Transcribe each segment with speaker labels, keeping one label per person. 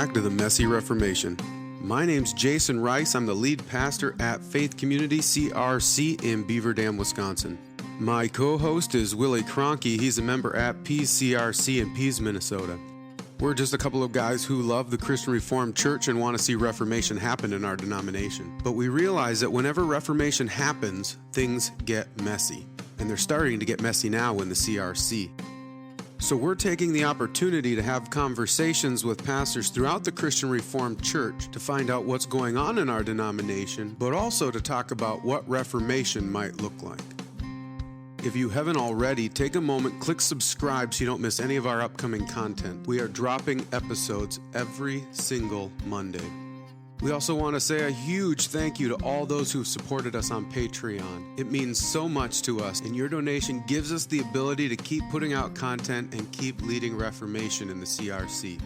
Speaker 1: back to the Messy Reformation. My name's Jason Rice. I'm the lead pastor at Faith Community CRC in Beaver Dam, Wisconsin. My co-host is Willie Cronky. He's a member at Pease CRC in Pease, Minnesota. We're just a couple of guys who love the Christian Reformed Church and want to see Reformation happen in our denomination. But we realize that whenever Reformation happens, things get messy. And they're starting to get messy now in the CRC. So we're taking the opportunity to have conversations with pastors throughout the Christian Reformed Church to find out what's going on in our denomination, but also to talk about what Reformation might look like. If you haven't already, take a moment, click subscribe so you don't miss any of our upcoming content. We are dropping episodes every single Monday. We also want to say a huge thank you to all those who've supported us on Patreon. It means so much to us, and your donation gives us the ability to keep putting out content and keep leading Reformation in the CRC.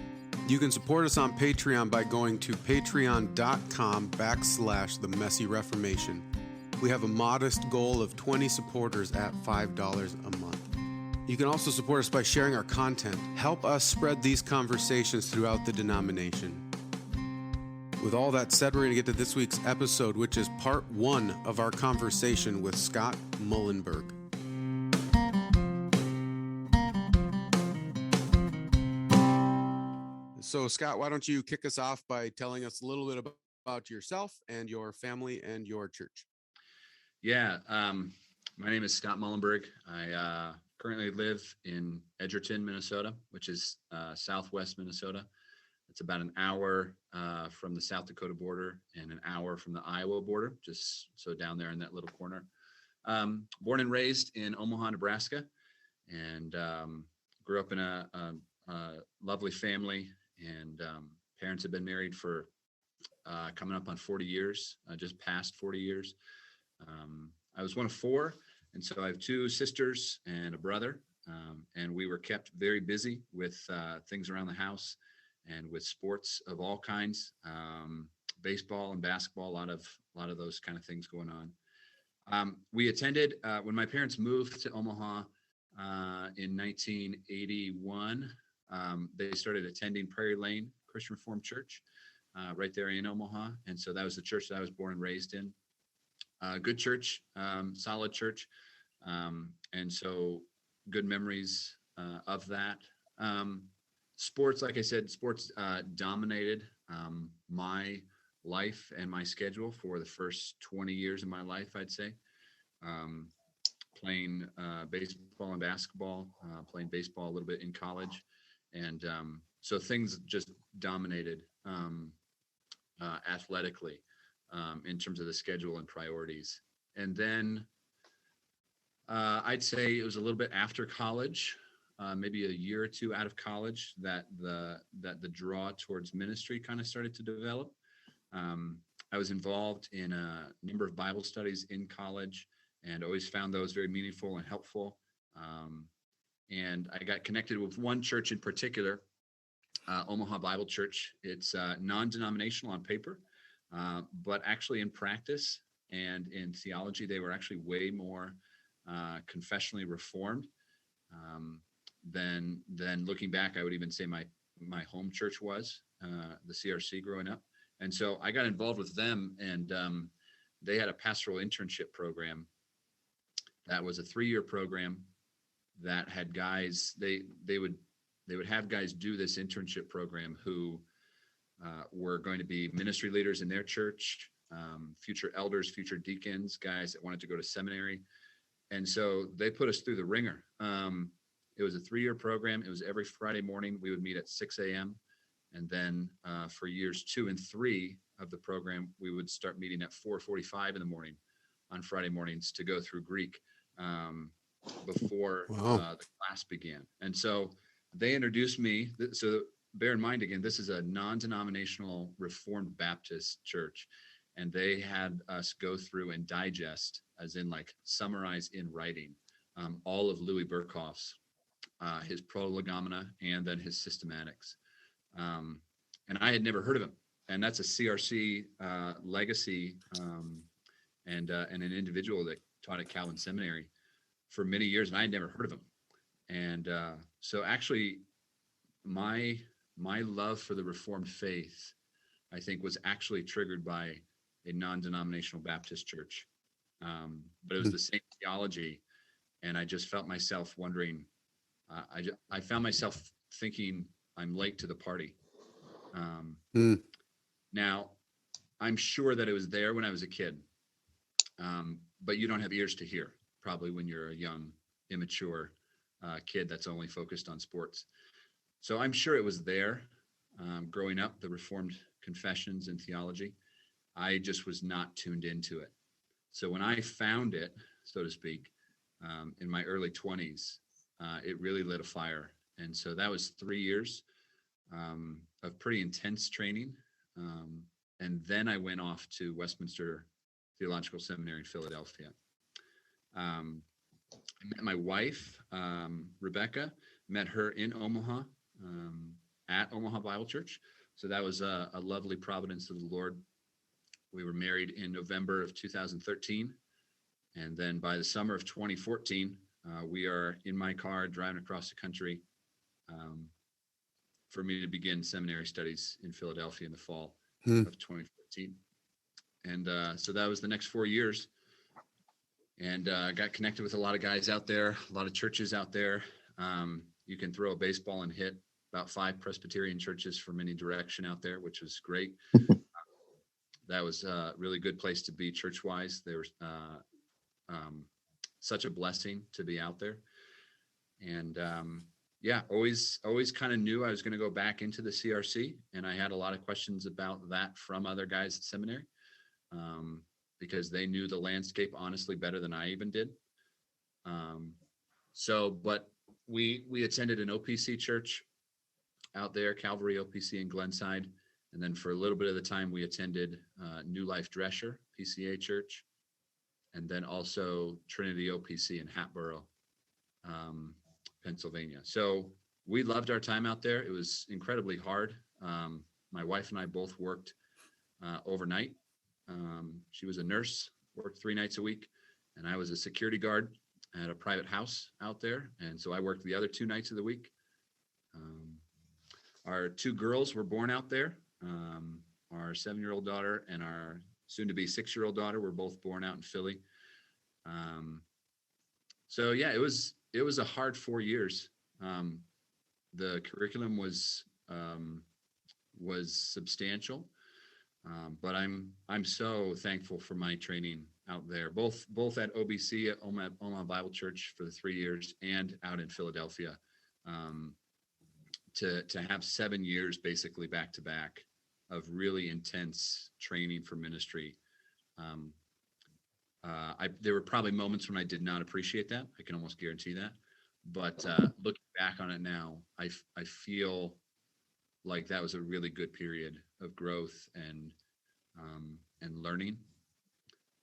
Speaker 1: You can support us on Patreon by going to patreon.com/themessyreformation. We have a modest goal of 20 supporters at $5 a month. You can also support us by sharing our content. Help us spread these conversations throughout the denomination. With all that said, we're going to get to this week's episode, which is part 1 of our conversation with Scott Muilenburg. So, Scott, why don't you kick us off by telling us a little bit about yourself and your family and your church?
Speaker 2: Yeah, my name is Scott Muilenburg. I currently live in Edgerton, Minnesota, which is southwest Minnesota. It's about an hour from the South Dakota border and an hour from the Iowa border, just so down there in that little corner. Born and raised in Omaha, Nebraska, and grew up in a lovely family. And parents have been married for coming up on 40 years, just past 40 years. I was one of 4, and so I have 2 sisters and a brother, and we were kept very busy with things around the house and with sports of all kinds, baseball and basketball, a lot of those kind of things going on. We attended, when my parents moved to Omaha in 1981, they started attending Prairie Lane Christian Reformed Church right there in Omaha, and so that was the church that I was born and raised in. Good church, solid church, and so good memories of that. Sports, like I said, sports dominated my life and my schedule for the first 20 years of my life, I'd say. Playing baseball and basketball, playing baseball a little bit in college. And so things just dominated athletically. In terms of the schedule and priorities. And then I'd say it was a little bit after college, maybe a year or 2 out of college, that the draw towards ministry kind of started to develop. I was involved in a number of Bible studies in college and always found those very meaningful and helpful. And I got connected with one church in particular, Omaha Bible Church. It's non-denominational on paper. But actually in practice and in theology, they were actually way more confessionally reformed than looking back. I would even say my home church was, the CRC growing up. And so I got involved with them, and they had a pastoral internship program that was a 3-year program that had guys, they would have guys do this internship program who were going to be ministry leaders in their church, future elders, future deacons, guys that wanted to go to seminary. And so they put us through the ringer. It was a 3-year program. It was every Friday morning. We would meet at 6 a.m. And then for years 2 and 3 of the program, we would start meeting at 4:45 in the morning on Friday mornings to go through Greek before the class began. And so they introduced me. So bear in mind, again, this is a non-denominational Reformed Baptist church, and they had us go through and digest, as in like summarize in writing, all of Louis Berkhof's, his Prolegomena and then his Systematics. And I had never heard of him, and that's a CRC legacy, and an individual that taught at Calvin Seminary for many years, and I had never heard of him. And so actually my my love for the Reformed faith, I think, was actually triggered by a non-denominational Baptist church. But it was the same theology, and I just felt myself wondering. I found myself thinking I'm late to the party. Um,
Speaker 1: Mm.
Speaker 2: Now, I'm sure that it was there when I was a kid, but you don't have ears to hear probably when you're a young, immature kid that's only focused on sports. So I'm sure it was there growing up, the Reformed confessions and theology. I just was not tuned into it. So when I found it, so to speak, in my early 20s, it really lit a fire. And so that was 3 years of pretty intense training. And then I went off to Westminster Theological Seminary in Philadelphia. I met my wife, Rebecca, met her in Omaha at Omaha Bible Church. So that was a lovely providence of the Lord. We were married in November of 2013. And then by the summer of 2014, we are in my car driving across the country for me to begin seminary studies in Philadelphia in the fall of 2014. And so that was the next 4 years. And got connected with a lot of guys out there, a lot of churches out there. You can throw a baseball and hit about 5 Presbyterian churches from any direction out there, which was great. That was a really good place to be church-wise. There was such a blessing to be out there. And yeah, always kind of knew I was going to go back into the CRC. And I had a lot of questions about that from other guys at seminary. Because they knew the landscape honestly better than I even did. But we attended an OPC church out there, Calvary OPC in Glenside. And then for a little bit of the time, we attended New Life Drescher, PCA church. And then also Trinity OPC in Hatboro, Pennsylvania. So we loved our time out there. It was incredibly hard. My wife and I both worked overnight. She was a nurse, worked 3 nights a week, and I was a security guard at a private house out there. And so I worked the other 2 nights of the week. Our 2 girls were born out there. Our 7-year-old daughter and our soon-to-be 6-year-old daughter were both born out in Philly. So yeah, it was a hard 4 years. The curriculum was substantial. But I'm so thankful for my training out there, both at OBC at Omaha Bible Church for the 3 years and out in Philadelphia, to have 7 years basically back to back of really intense training for ministry. There were probably moments when I did not appreciate that. I can almost guarantee that. But looking back on it now, I feel like that was a really good period of growth and learning.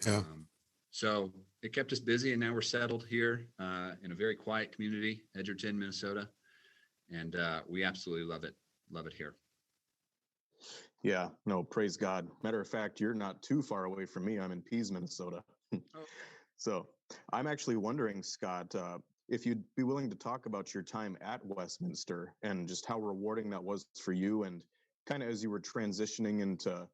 Speaker 1: Yeah.
Speaker 2: So it kept us busy, and now we're settled here in a very quiet community, Edgerton, Minnesota, and we absolutely love it. Love it here.
Speaker 3: Yeah, no, praise God. Matter of fact, you're not too far away from me. I'm in Pease, Minnesota.
Speaker 2: Oh.
Speaker 3: So I'm actually wondering, Scott, if you'd be willing to talk about your time at Westminster and just how rewarding that was for you, and kind of as you were transitioning into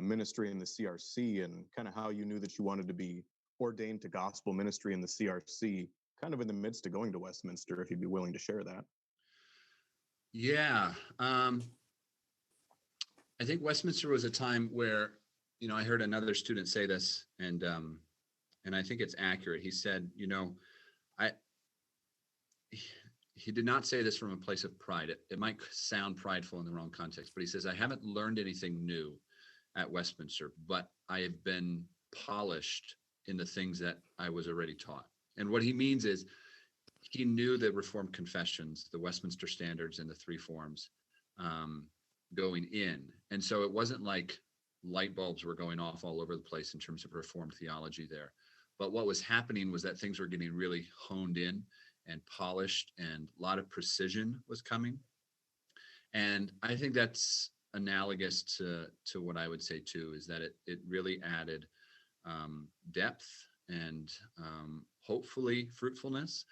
Speaker 3: ministry in the CRC, and kind of how you knew that you wanted to be ordained to gospel ministry in the CRC, kind of in the midst of going to Westminster, if you'd be willing to share that.
Speaker 2: Yeah. I think Westminster was a time where, I heard another student say this, and I think it's accurate. He said, he did not say this from a place of pride. It might sound prideful in the wrong context, but he says, I haven't learned anything new at Westminster, but I have been polished in the things that I was already taught. And what he means is he knew the Reformed confessions, the Westminster Standards, and the 3 forms going in. And so it wasn't like light bulbs were going off all over the place in terms of Reformed theology there. But what was happening was that things were getting really honed in and polished, and a lot of precision was coming. And I think that's analogous to what I would say too, is that it really added depth and hopefully fruitfulness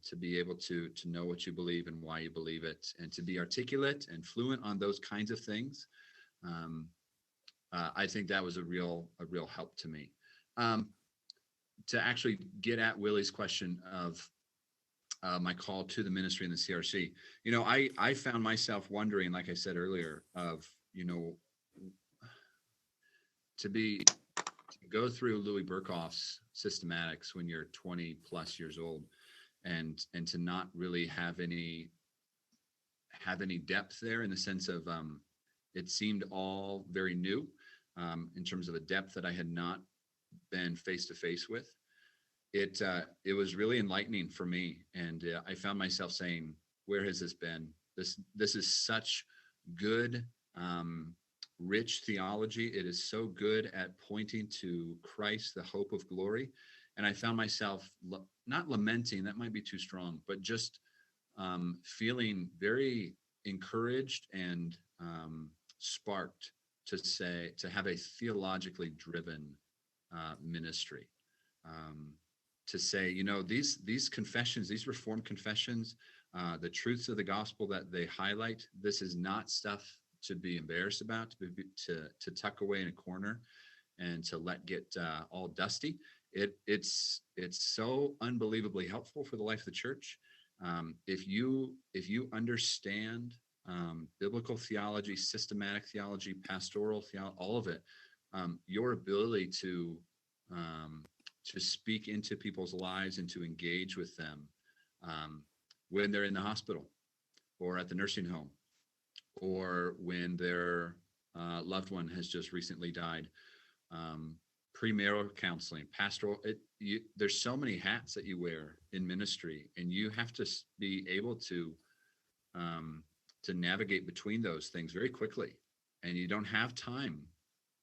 Speaker 2: to be able to know what you believe and why you believe it, and to be articulate and fluent on those kinds of things. Um, I think that was a real help to me. Um, to actually get at Willie's question of my call to the ministry in the CRC, I found myself wondering, like I said earlier, of to go through Louis Berkhof's systematics when you're 20 plus years old, and to not really have any depth there, in the sense of it seemed all very new, in terms of a depth that I had not been face to face with. It was really enlightening for me, and I found myself saying, where has this been? This is such good, rich theology. It is so good at pointing to Christ, the hope of glory. And I found myself not lamenting, that might be too strong, but just feeling very encouraged and sparked to have a theologically driven ministry. To say, these confessions, these Reformed confessions, the truths of the gospel that they highlight, this is not stuff to be embarrassed about, to tuck away in a corner and to let get all dusty. It's so unbelievably helpful for the life of the church. If you understand biblical theology, systematic theology, pastoral theology, all of it, your ability to speak into people's lives and to engage with them when they're in the hospital or at the nursing home, or when their loved one has just recently died, premarital counseling, pastoral. There's so many hats that you wear in ministry, and you have to be able to navigate between those things very quickly. And you don't have time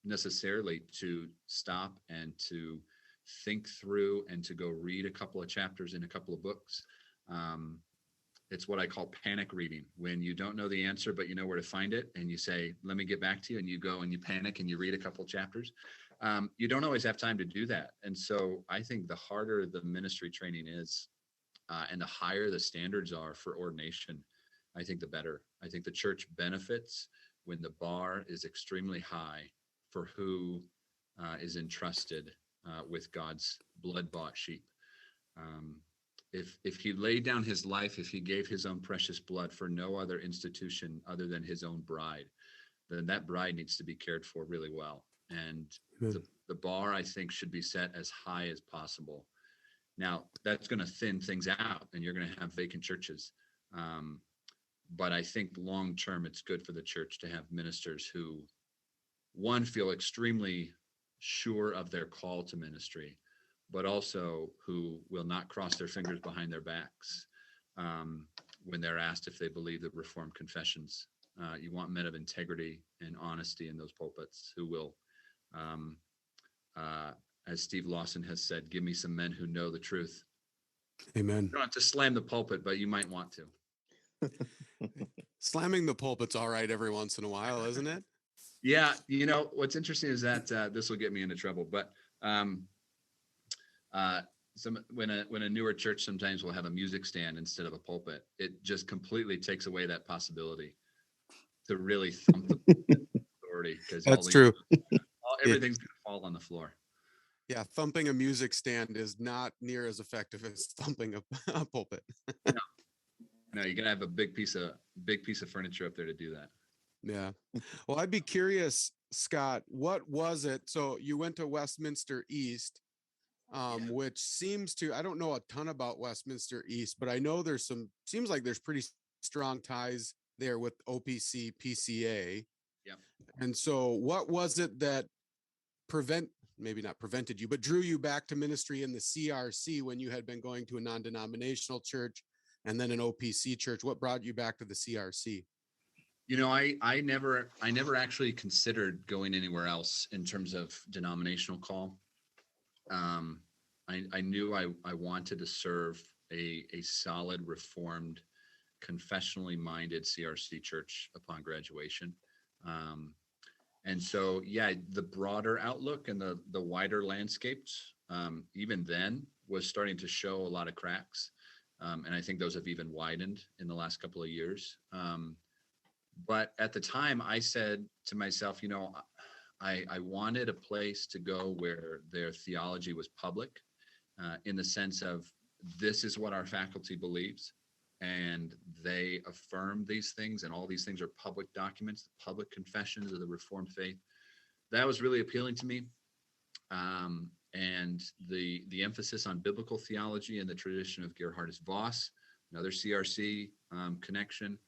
Speaker 2: necessarily to stop and to think through and to go read a couple of chapters in a couple of books. It's what I call panic reading, when you don't know the answer, but you know where to find it. And you say, let me get back to you. And you go and you panic and you read a couple of chapters. You don't always have time to do that. And so I think the harder the ministry training is, and the higher the standards are for ordination, I think the better. I think the church benefits when the bar is extremely high for who is entrusted with God's blood-bought sheep. If he laid down his life, if he gave his own precious blood for no other institution other than his own bride, then that bride needs to be cared for really well. And the bar, I think, should be set as high as possible. Now, that's going to thin things out, and you're going to have vacant churches. But I think long term, it's good for the church to have ministers who, one, feel extremely sure of their call to ministry, but also who will not cross their fingers behind their backs when they're asked if they believe the Reformed confessions. You want men of integrity and honesty in those pulpits who will, as Steve Lawson has said, give me some men who know the truth.
Speaker 1: Amen.
Speaker 2: You don't have to slam the pulpit, but you might want to.
Speaker 1: Slamming the pulpit's all right every once in a while, isn't it?
Speaker 2: Yeah. What's interesting is that this will get me into trouble, but when a newer church sometimes will have a music stand instead of a pulpit, it just completely takes away that possibility to really thump the authority, because
Speaker 1: that's true.
Speaker 2: Everything's going to fall on the floor.
Speaker 1: Yeah, thumping a music stand is not near as effective as thumping a pulpit.
Speaker 2: No, you're gonna have a big piece of furniture up there to do that.
Speaker 1: Yeah. Well, I'd be curious, Scott, what was it? So you went to Westminster East, which seems to, I don't know a ton about Westminster East, but I know seems like there's pretty strong ties there with OPC, PCA.
Speaker 2: Yeah.
Speaker 1: And so what was it that maybe not prevented you, but drew you back to ministry in the CRC when you had been going to a non-denominational church and then an OPC church? What brought you back to the CRC?
Speaker 2: I never actually considered going anywhere else in terms of denominational call. I knew I wanted to serve a solid Reformed, confessionally minded CRC church upon graduation. And so, yeah, the broader outlook and the wider landscapes, even then, was starting to show a lot of cracks. And I think those have even widened in the last couple of years. But at the time, I said to myself, I wanted a place to go where their theology was public, in the sense of this is what our faculty believes, and they affirm these things, and all these things are public documents, the public confessions of the Reformed faith. That was really appealing to me. And the emphasis on biblical theology and the tradition of Gerhardus Voss, another CRC connection,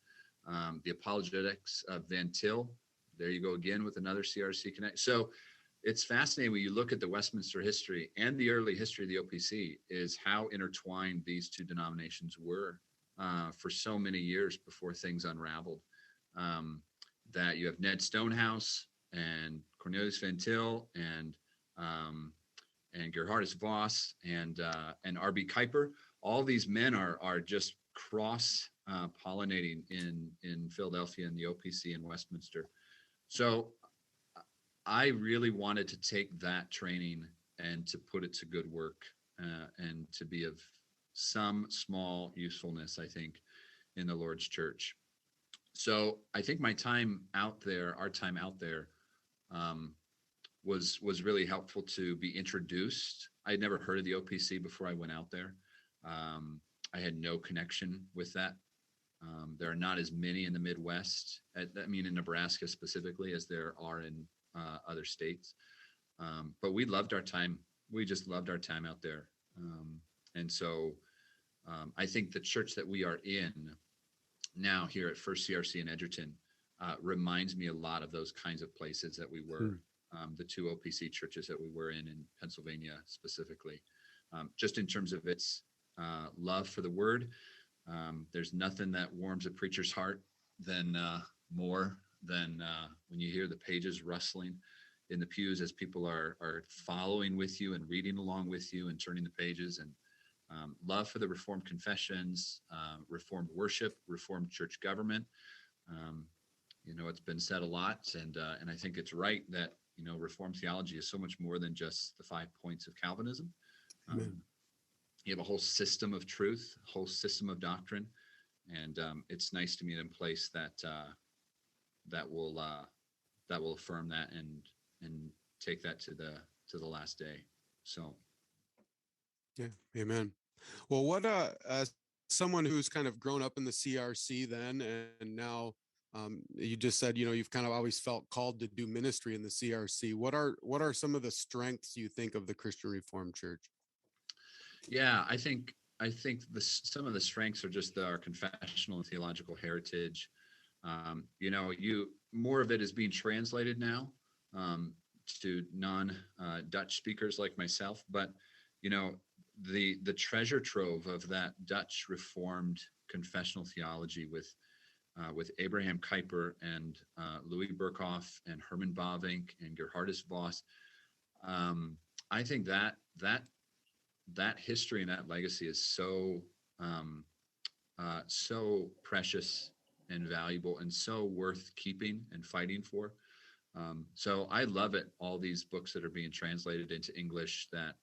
Speaker 2: the apologetics of Van Til. There you go again with another CRC connect. So it's fascinating when you look at the Westminster history and the early history of the OPC, is how intertwined these two denominations were for so many years before things unraveled. That you have Ned Stonehouse and Cornelius Van Til and Gerhardus Voss and R.B. Kuyper. All these men are just cross pollinating in Philadelphia and the OPC in Westminster. So I really wanted to take that training and to put it to good work, and to be of some small usefulness, I think, in the Lord's church. So I think my time out there, our time out there, was really helpful to be introduced. I had never heard of the OPC before I went out there. I had no connection with that. There are not as many in the Midwest, in Nebraska specifically, as there are in other states. But we loved our time. We just loved our time out there. And so I think the church that we are in now here at First CRC in Edgerton reminds me a lot of those kinds of places that we were, the two OPC churches that we were in Pennsylvania specifically, just in terms of its love for the word. There's nothing that warms a preacher's heart than more than when you hear the pages rustling in the pews as people are following with you and reading along with you and turning the pages, and love for the Reformed confessions, Reformed worship, Reformed church government. It's been said a lot, and I think it's right that Reformed theology is so much more than just the 5 points of Calvinism. You have a whole system of truth, a whole system of doctrine, and it's nice to be in a place that will affirm that and take that to the last day. So,
Speaker 1: yeah, amen. Well, what someone who's kind of grown up in the CRC then, and now you just said you've kind of always felt called to do ministry in the CRC. What are some of the strengths you think of the Christian Reformed Church?
Speaker 2: Yeah, I think some of the strengths are just our confessional and theological heritage. More of it is being translated now to non-Dutch speakers like myself, but the treasure trove of that Dutch Reformed confessional theology with Abraham Kuyper and Louis Berkhoff and Herman Bavinck and Gerhardus Voss. I think that history and that legacy is so precious and valuable and so worth keeping and fighting for. So I love it. All these books that are being translated into English that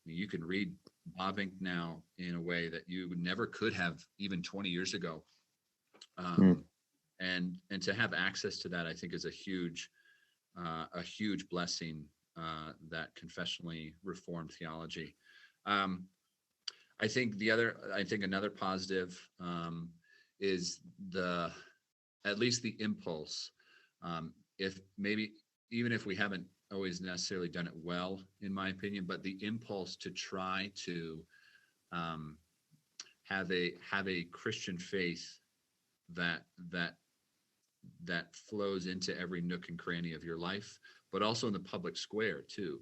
Speaker 2: you can read Bavinck now in a way that you never could have even 20 years ago. And to have access to that, I think, is a huge blessing, that confessionally reformed theology. I think another positive is at least the impulse. If maybe even if we haven't always necessarily done it well, in my opinion, but the impulse to try to have a Christian faith that flows into every nook and cranny of your life, but also in the public square too.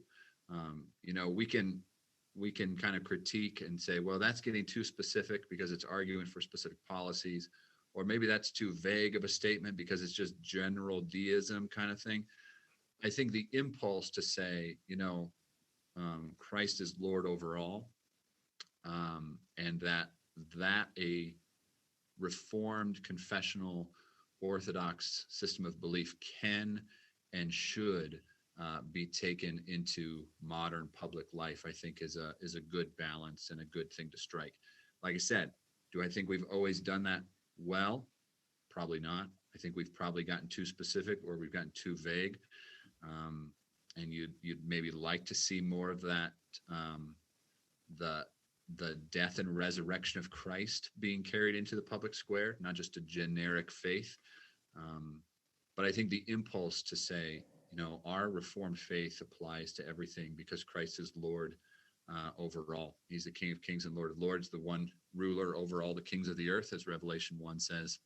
Speaker 2: We can kind of critique and say, well, that's getting too specific because it's arguing for specific policies, or maybe that's too vague of a statement because it's just general deism kind of thing. I think the impulse to say, Christ is Lord over all, and that a Reformed confessional Orthodox system of belief can and should be taken into modern public life, I think is a good balance and a good thing to strike. Like I said, Do I think we've always done that well? Probably not. I think we've probably gotten too specific or we've gotten too vague. Um, and you'd maybe like to see more of that, the death and resurrection of Christ being carried into the public square, not just a generic faith. Um, but I think the impulse to say, our Reformed faith applies to everything because Christ is Lord overall. He's the King of Kings and Lord of Lords, the one ruler over all the kings of the earth, as Revelation 1 says.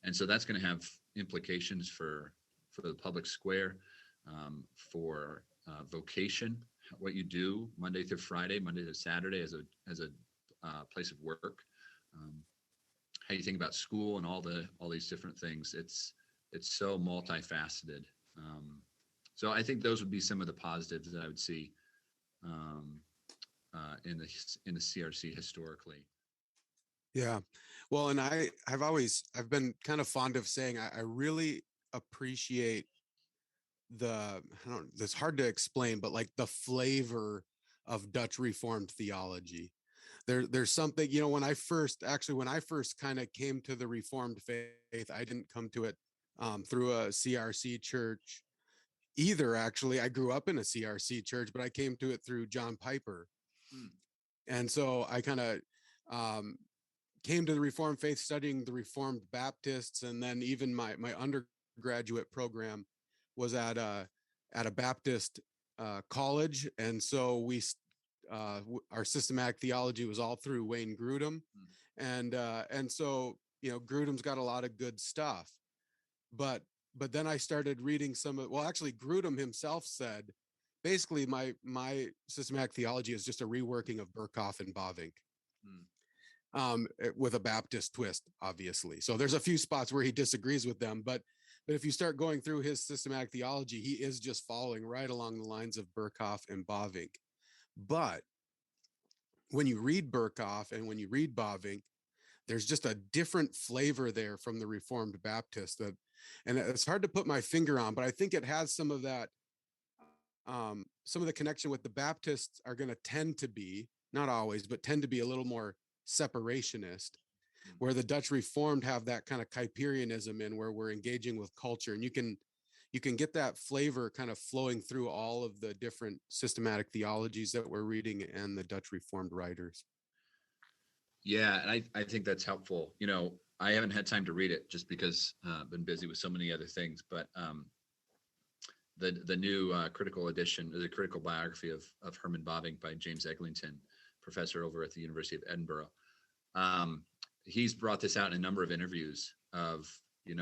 Speaker 2: And so that's going to have implications for the public square, for vocation, what you do Monday through Friday, Monday to Saturday as a place of work. How you think about school and all these different things. It's so multifaceted. So I think those would be some of the positives that I would see in the CRC historically.
Speaker 1: Yeah. Well, and I've been kind of fond of saying I really appreciate it's hard to explain, but like the flavor of Dutch Reformed theology. There's something, when I first kind of came to the Reformed faith, I didn't come to it through a CRC church either. Actually, I grew up in a CRC church, but I came to it through John Piper. And so I kind of came to the Reformed faith studying the Reformed Baptists. And then even my undergraduate program was at a Baptist college. And so our systematic theology was all through Wayne Grudem. And so, Grudem's got a lot of good stuff, but then I started reading actually Grudem himself said, basically my systematic theology is just a reworking of Berkhoff and Bavinck. With a Baptist twist, obviously. So there's a few spots where he disagrees with them, but if you start going through his systematic theology, he is just following right along the lines of Berkhoff and Bavinck. But when you read Berkhoff and when you read Bavinck, there's just a different flavor there from the Reformed Baptist and it's hard to put my finger on, but I think it has some of that, some of the connection with the Baptists are going to tend to be, not always, but tend to be a little more separationist, where the Dutch Reformed have that kind of Kuyperianism in where we're engaging with culture, and you can get that flavor kind of flowing through all of the different systematic theologies that we're reading and the Dutch Reformed writers.
Speaker 2: Yeah, and I think that's helpful. I haven't had time to read it just because I've been busy with so many other things, but the new critical edition, the critical biography of Herman Bavinck by James Eglinton, professor over at the University of Edinburgh. He's brought this out in a number of interviews of, it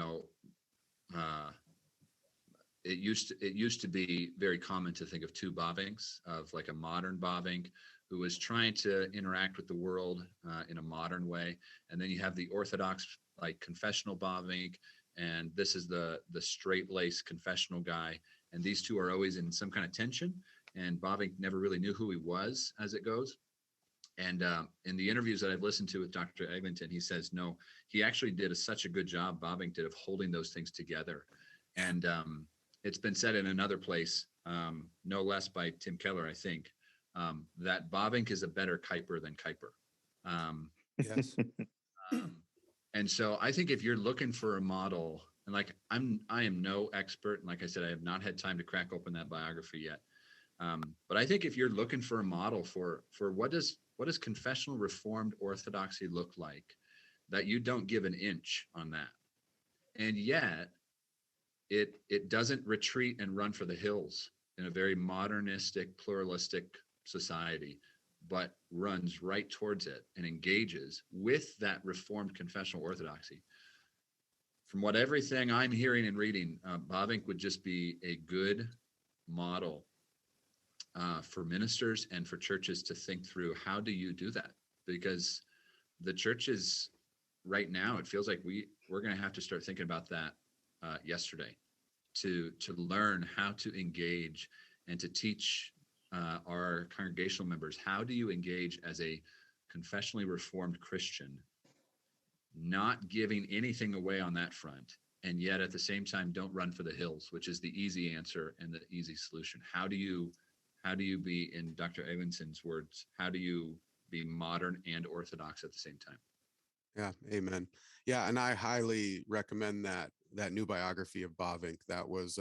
Speaker 2: used to be very common to think of two Bavincks, of like a modern Bavinck who was trying to interact with the world in a modern way. And then you have the Orthodox, like confessional Bavinck, and this is the straight-laced confessional guy. And these two are always in some kind of tension. And Bavinck never really knew who he was as it goes. And in the interviews that I've listened to with Dr. Eglinton, he says, no, he actually did such a good job, Bavinck did, of holding those things together. And it's been said in another place, no less by Tim Keller, I think, that Bavinck is a better Kuyper than Kuyper.
Speaker 1: Yes.
Speaker 2: And so I think if you're looking for a model, and like I am no expert, and like I said, I have not had time to crack open that biography yet. But I think if you're looking for a model for what does confessional Reformed orthodoxy look like, that you don't give an inch on that, and yet it doesn't retreat and run for the hills in a very modernistic, pluralistic society, but runs right towards it and engages with that Reformed confessional orthodoxy. From what everything I'm hearing and reading, Bavinck would just be a good model for ministers and for churches to think through, how do you do that? Because the churches right now, it feels like we're going to have to start thinking about that yesterday to learn how to engage and to teach our congregational members, how do you engage as a confessionally Reformed Christian, not giving anything away on that front, and yet at the same time don't run for the hills, which is the easy answer and the easy solution. How do you be, in Dr. Eglinton's words, how do you being modern and orthodox at the same time.
Speaker 1: Yeah, amen. Yeah, and I highly recommend that new biography of Bavinck. That was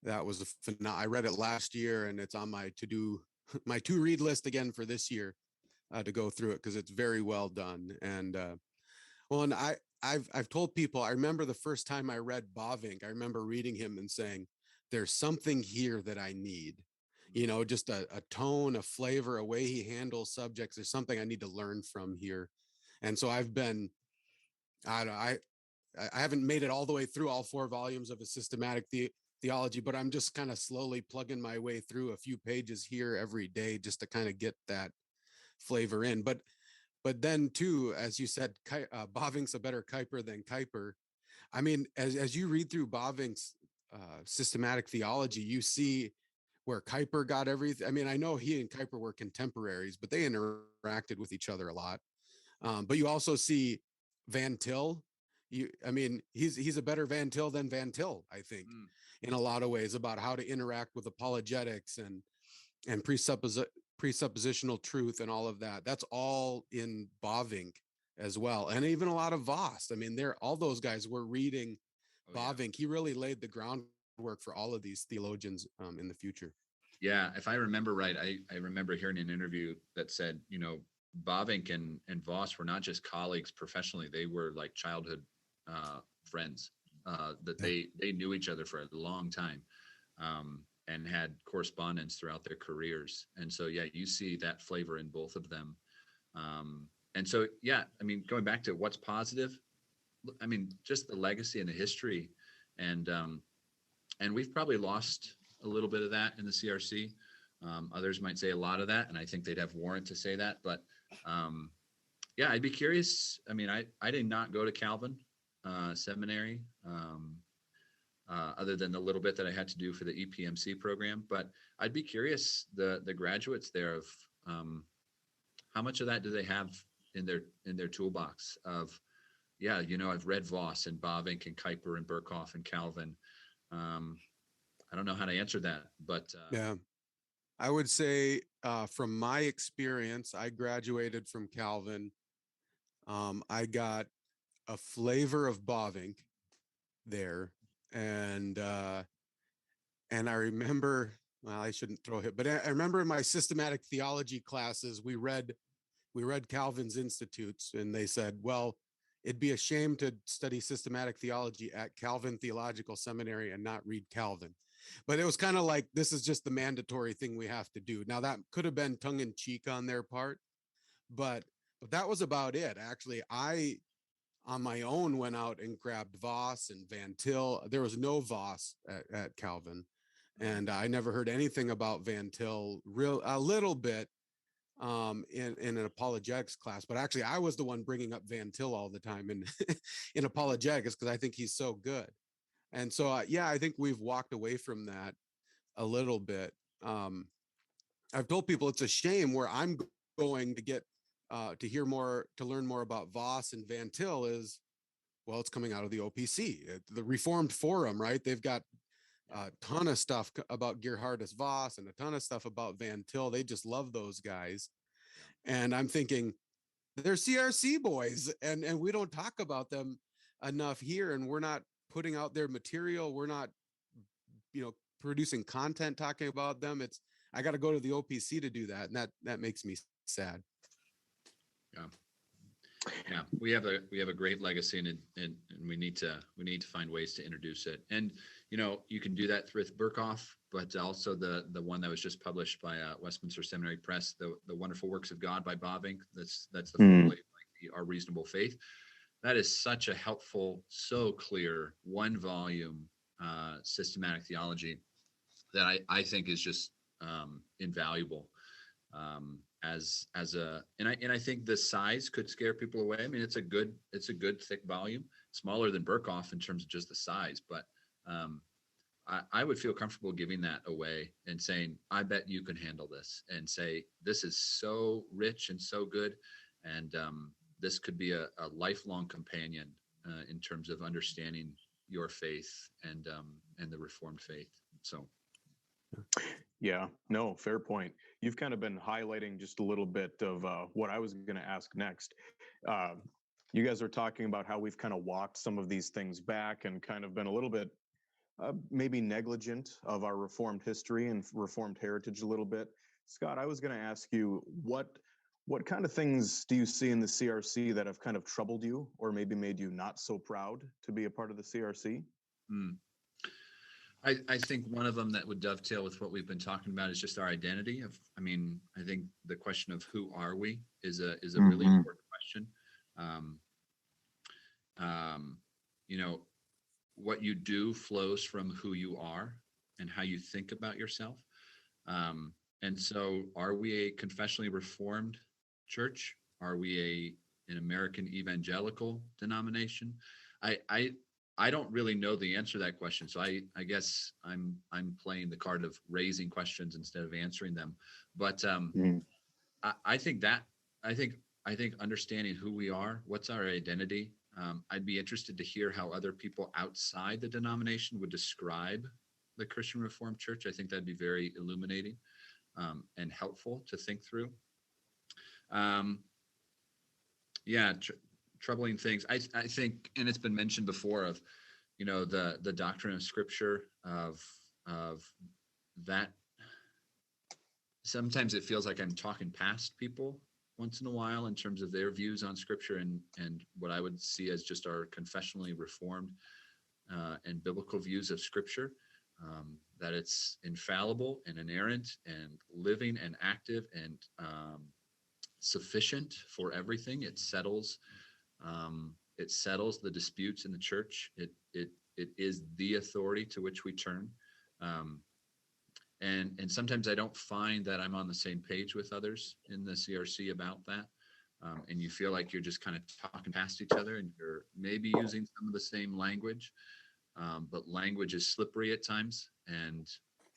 Speaker 1: I read it last year, and it's on my my to read list again for this year, to go through it, because it's very well done. And well, and I've told people, I remember the first time I read Bavinck, I remember reading him and saying, "There's something here that I need." Just a tone, a flavor, a way he handles subjects. There's something I need to learn from here. And so I've been, I don't, I haven't made it all the way through all 4 volumes of a systematic theology, but I'm just kind of slowly plugging my way through a few pages here every day, just to kind of get that flavor in. But then too, as you said, Bavinck's a better Kuyper than Kuyper. I mean, as you read through Bavinck's systematic theology, you see where Kuyper got everything. I mean, I know he and Kuyper were contemporaries, but they interacted with each other a lot. But you also see Van Til. I mean, he's a better Van Til than Van Til, I think, in a lot of ways, about how to interact with apologetics and presuppositional truth and all of that. That's all in Bavinck as well, and even a lot of Voss. I mean, all those guys were reading Bavinck. He really laid the groundwork for all of these theologians in the future.
Speaker 2: Yeah, if I remember right, I remember hearing an interview that said, Bavinck and Voss were not just colleagues professionally; they were like childhood friends. That they knew each other for a long time, and had correspondence throughout their careers. And so, yeah, you see that flavor in both of them. And so, yeah, I mean, going back to what's positive, I mean, just the legacy and the history, and we've probably lost a little bit of that in the CRC. Others might say a lot of that, and I think they'd have warrant to say that. But yeah, I'd be curious. I mean, I did not go to Calvin seminary, other than the little bit that I had to do for the EPMC program. But I'd be curious, the graduates there, of how much of that do they have in their toolbox of, yeah, I've read Voss and Bavinck and Kuyper and Berkhoff and Calvin. I don't know how to answer that, but
Speaker 1: yeah, I would say, from my experience, I graduated from Calvin. I got a flavor of Bavinck there, and I remember, well, I shouldn't throw it, but I remember in my systematic theology classes, we read Calvin's Institutes, and they said, well, it'd be a shame to study systematic theology at Calvin Theological Seminary and not read Calvin. But it was kind of like, this is just the mandatory thing we have to do. Now, that could have been tongue in cheek on their part, but that was about it. Actually, I, on my own, went out and grabbed Voss and Van Til. There was no Voss at Calvin, and I never heard anything about Van Til, a little bit, in an apologetics class. But actually, I was the one bringing up Van Til all the time in in apologetics, because I think he's so good. And so, yeah, I think we've walked away from that a little bit. I've told people it's a shame where I'm going to get to learn more about Voss and Van Til is, well, it's coming out of the OPC, the Reformed Forum, right? They've got a ton of stuff about Gerhardus Voss and a ton of stuff about Van Til. They just love those guys. And I'm thinking, they're CRC boys, and we don't talk about them enough here, and we're not putting out their material. We're not, producing content talking about them. I got to go to the OPC to do that, and that makes me sad.
Speaker 2: Yeah, we have a great legacy, and we need to find ways to introduce it. And you can do that with Berkhoff, but also the one that was just published by Westminster Seminary Press, the Wonderful Works of God by Bavinck. That's the full, Our Reasonable Faith. That is such a helpful, so clear 1-volume systematic theology that I think is just invaluable. And I think the size could scare people away. I mean, it's a good thick volume, smaller than Berkhoff in terms of just the size, but I would feel comfortable giving that away and saying, I bet you can handle this, and say, this is so rich and so good. And this could be a lifelong companion in terms of understanding your faith and the Reformed faith. So.
Speaker 3: Yeah, no, fair point. You've kind of been highlighting just a little bit of what I was going to ask next. Uh, you guys are talking about how we've kind of walked some of these things back and kind of been a little bit maybe negligent of our Reformed history and Reformed heritage a little bit. Scott, I was going to ask you what kind of things do you see in the CRC that have kind of troubled you, or maybe made you not so proud to be a part of the CRC?
Speaker 2: Hmm. I think one of them that would dovetail with what we've been talking about is just our identity. I think the question of who are we is a really important question. Um, um, you know, what you do flows from who you are and how you think about yourself. And so, are we a confessionally reformed church? Are we an American evangelical denomination? I I I don't really know the answer to that question. So I guess I'm playing the card of raising questions instead of answering them. But I think that I think I think understanding who we are, what's our identity. I'd be interested to hear how other people outside the denomination would describe the Christian Reformed Church. I think that'd be very illuminating and helpful to think through. Um, yeah, troubling things. I think, and it's been mentioned before of, the doctrine of Scripture of that. Sometimes it feels like I'm talking past people once in a while in terms of their views on Scripture and what I would see as just our confessionally reformed and biblical views of Scripture. That it's infallible and inerrant and living and active and sufficient for everything. It settles the disputes in the church. It is the authority to which we turn. And sometimes I don't find that I'm on the same page with others in the CRC about that. And you feel like you're just kind of talking past each other and you're maybe using some of the same language. But language is slippery at times and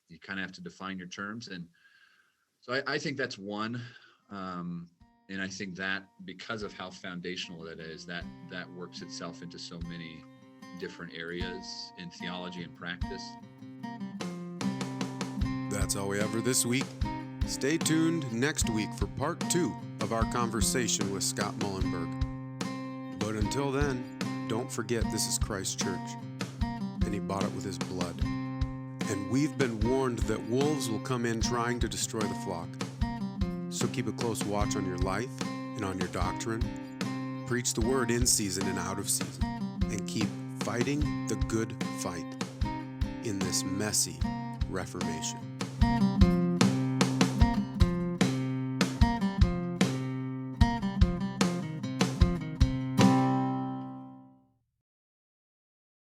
Speaker 2: you kind of have to define your terms. And so I think that's one. And I think that because of how foundational that is, that works itself into so many different areas in theology and practice.
Speaker 1: That's all we have for this week. Stay tuned next week for part 2 of our conversation with Scott Muilenburg. But until then, don't forget this is Christ's church, and he bought it with his blood. And we've been warned that wolves will come in trying to destroy the flock. So keep a close watch on your life and on your doctrine. Preach the word in season and out of season, and keep fighting the good fight in this messy Reformation.